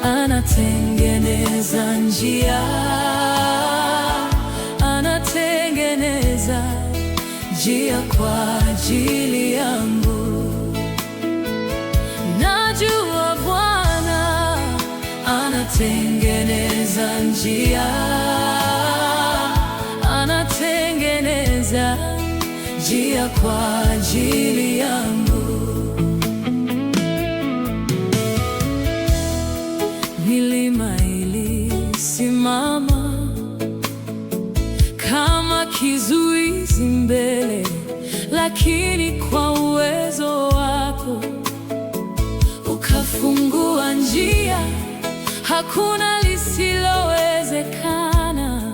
anatengeneza njia, anatengeneza njia kwa ajili yangu. Najua Bwana anatengeneza njia, anatengeneza njia kwa ajili yangu. Milima ilisimama kama kizuizi mbele, lakini kwa uwezo wako ukafungua njia. Hakuna lisilowezekana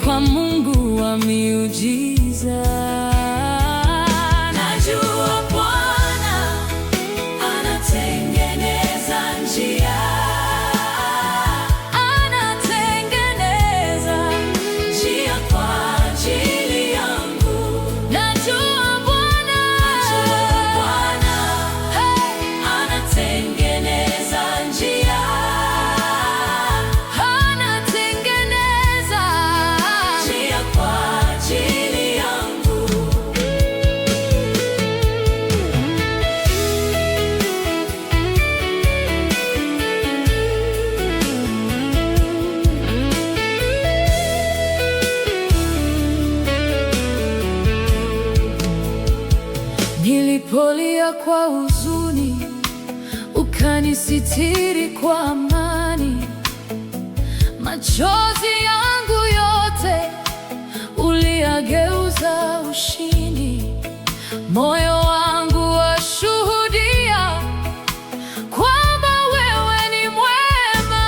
kwa Mungu wa miujiza. Najua Bwana anatengeneza njia, anatengeneza njia kwa ajili yangu. Najua Bwana anatengeneza njia, anatengeneza njia kwa ajili yangu. Nilipolia kwa huzuni, ukanisitiri kwa amani. Machozi yangu yote uliyageuza ushindi. Moyo wangu washuhudia kwamba wewe ni mwema.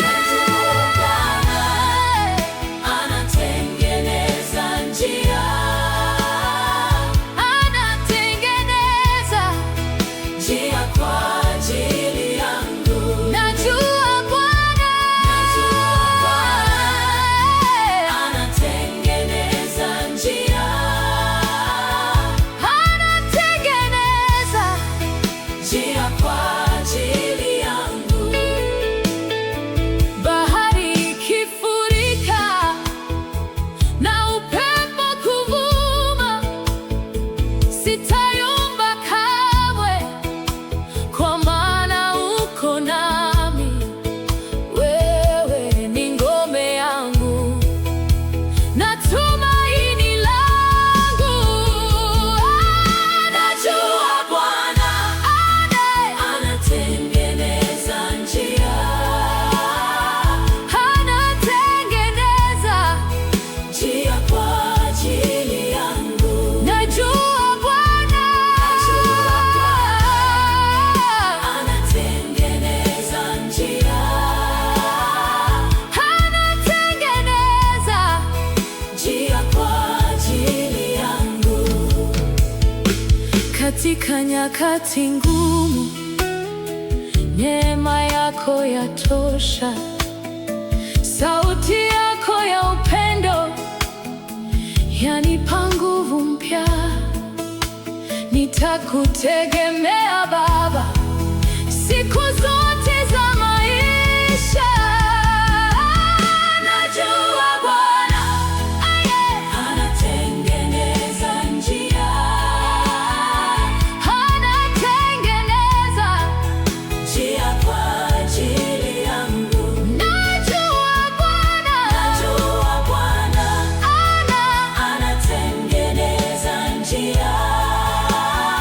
Najua Bwana anatengeneza njia, anatengeneza njia kwa ajili yangu. Najua Bwana anatengeneza njia, anatengeneza njia kwa ajili yangu. Bahari ikifurika na upepo kuvuma, sitayumba kamwe, kwa maana uko nami. Wewe ni ngome yangu na tumaini langu. Najua Bwana anatengeneza njia, anatengeneza njia kwa ajili yangu. Najua Bwana anatengeneza njia, anatengeneza njia kwa ajili yangu. Katika nyakati ngumu, neema yako yatosha. Sauti yako ya upendo yanipa nguvu mpya. Nitakutegemea Baba,